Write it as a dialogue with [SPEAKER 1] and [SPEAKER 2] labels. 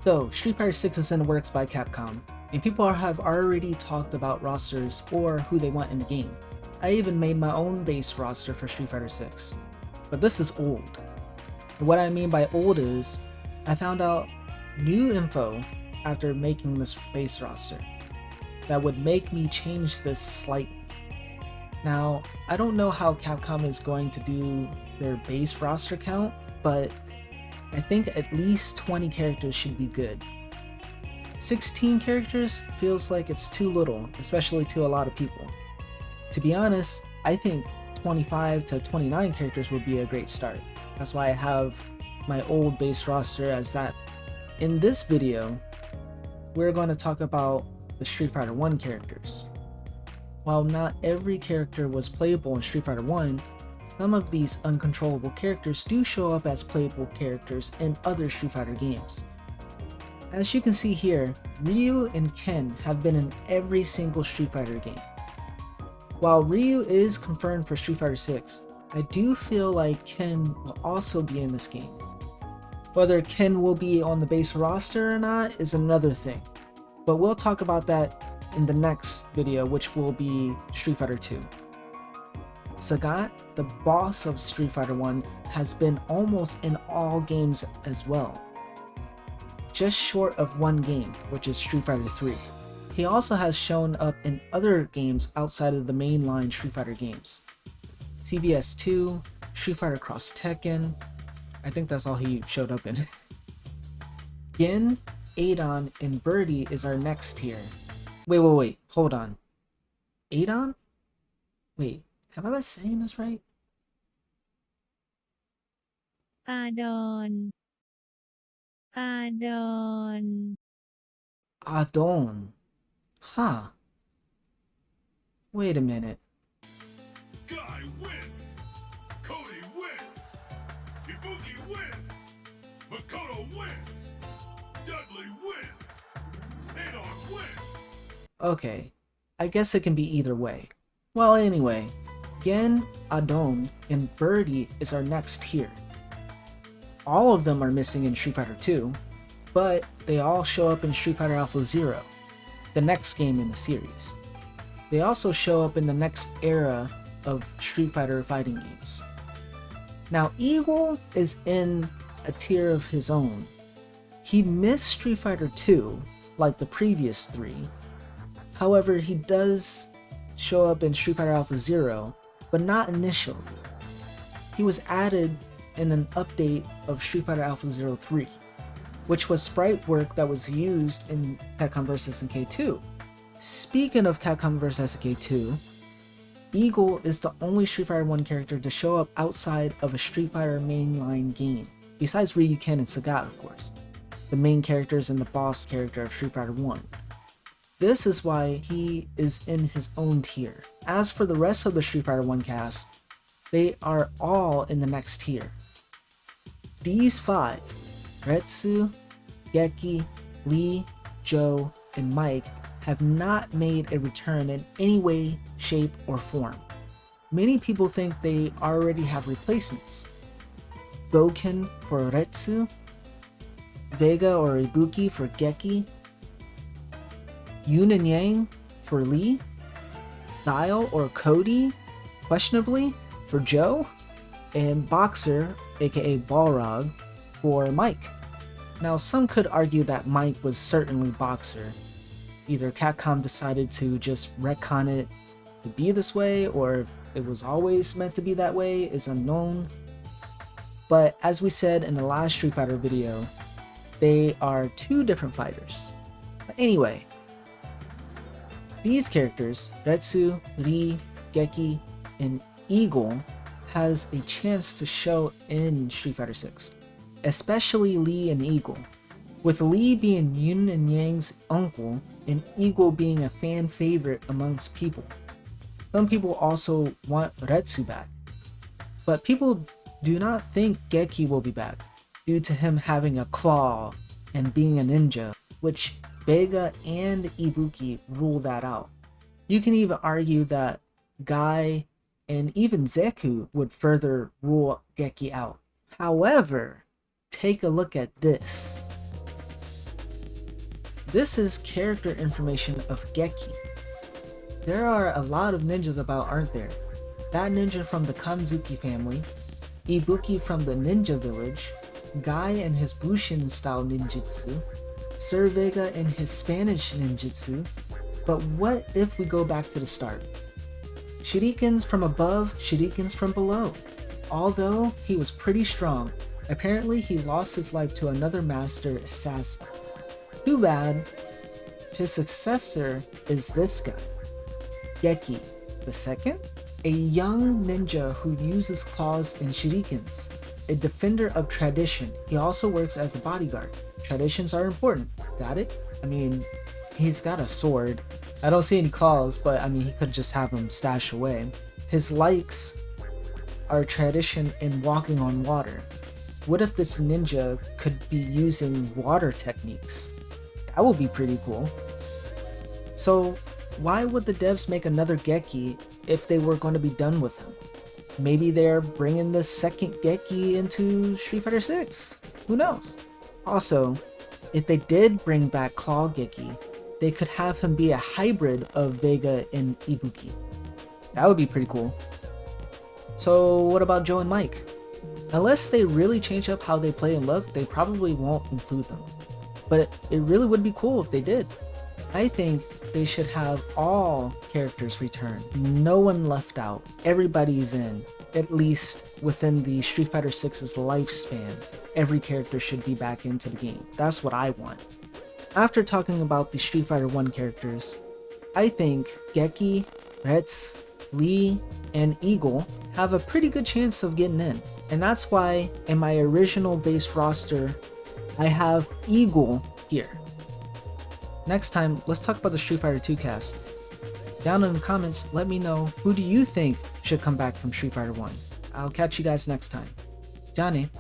[SPEAKER 1] So, Street Fighter 6 is in the works by Capcom, and people have already talked about rosters or who they want in the game. I even made my own base roster for Street Fighter 6. But this is old. And what I mean by old is, I found out new info after making this base roster that would make me change this slightly. Now, I don't know how Capcom is going to do their base roster count, but I think at least 20 characters should be good. 16 characters feels like it's too little, especially to a lot of people. To be honest, I think 25 to 29 characters would be a great start. That's why I have my old base roster as that. In this video, we're going to talk about the Street Fighter 1 characters. While not every character was playable in Street Fighter 1, some of these uncontrollable characters do show up as playable characters in other Street Fighter games. As you can see here, Ryu and Ken have been in every single Street Fighter game. While Ryu is confirmed for Street Fighter 6, I do feel like Ken will also be in this game. Whether Ken will be on the base roster or not is another thing, but we'll talk about that in the next video, which will be Street Fighter 2. Sagat, the boss of Street Fighter 1, has been almost in all games as well, just short of one game, which is Street Fighter 3. He also has shown up in other games outside of the mainline Street Fighter games. CBS 2, Street Fighter Cross Tekken, I think that's all he showed up in. Gin, Adon, and Birdie is our next tier. Wait, hold on. Adon? Wait, have I been saying this right?
[SPEAKER 2] Adon. Adon.
[SPEAKER 1] Adon. Huh. Wait a minute.
[SPEAKER 3] Guy wins. Cody wins. Ibuki wins. Makoto wins. Dudley wins. Adon wins.
[SPEAKER 1] Okay, I guess it can be either way. Well, anyway, Gen, Adon, and Birdie is our next tier. All of them are missing in Street Fighter 2, but they all show up in Street Fighter Alpha Zero, the next game in the series. They also show up in the next era of Street Fighter fighting games. Now, Eagle is in a tier of his own. He missed Street Fighter 2, like the previous three. However, he does show up in Street Fighter Alpha Zero, but not initially. He was added in an update of Street Fighter Alpha Zero 3, which was sprite work that was used in Capcom vs. SNK 2. Speaking of Capcom vs. SNK 2, Eagle is the only Street Fighter 1 character to show up outside of a Street Fighter mainline game, besides Ryu, Ken, and Sagat, of course, the main characters and the boss character of Street Fighter 1. This is why he is in his own tier. As for the rest of the Street Fighter 1 cast, they are all in the next tier. These five, Retsu, Geki, Lee, Joe, and Mike, have not made a return in any way, shape, or form. Many people think they already have replacements. Goken for Retsu, Vega or Ibuki for Geki, Yun and Yang for Lee, Dial or Cody, questionably, for Joe, and Boxer, aka Balrog, for Mike. Now, some could argue that Mike was certainly Boxer. Either Capcom decided to just retcon it to be this way, or it was always meant to be that way is unknown. But as we said in the last Street Fighter video, they are two different fighters. But anyway, these characters, Retsu, Ri, Geki, and Eagle, has a chance to show in Street Fighter 6, especially Lee and Eagle, with Lee being Yun and Yang's uncle and Eagle being a fan favorite amongst people. Some people also want Retsu back, but people do not think Geki will be back due to him having a claw and being a ninja, which Vega and Ibuki rule that out. You can even argue that Guy and even Zeku would further rule Geki out. However, take a look at this. This is character information of Geki. There are a lot of ninjas about, aren't there? That ninja from the Kanzuki family, Ibuki from the ninja village, Guy and his Bushin style ninjutsu, Sir Vega and his Spanish ninjutsu. But what if we go back to the start? Shurikens from above, shurikens from below. Although he was pretty strong, apparently he lost his life to another master assassin. Too bad. His successor is this guy, Geki the second, a young ninja who uses claws and shurikens, a defender of tradition. He also works as a bodyguard. Traditions are important. Got it? I mean, he's got a sword. I don't see any claws, but I mean, he could just have them stashed away. His likes are tradition in walking on water. What if this ninja could be using water techniques? That would be pretty cool. So why would the devs make another Geki if they were going to be done with him? Maybe they're bringing the second Geki into Street Fighter 6. Who knows? Also, if they did bring back Claw Geki, they could have him be a hybrid of Vega and Ibuki. That would be pretty cool. So what about Joe and Mike? Unless they really change up how they play and look, they probably won't include them. But it really would be cool if they did. I think they should have all characters return. No one left out. Everybody's in. At least within the Street Fighter 6's lifespan, every character should be back into the game. That's what I want. After talking about the Street Fighter 1 characters, I think Geki, Retz, Lee, and Eagle have a pretty good chance of getting in. And that's why in my original base roster, I have Eagle here. Next time, let's talk about the Street Fighter 2 cast. Down in the comments, let me know who do you think should come back from Street Fighter 1. I'll catch you guys next time. Johnny.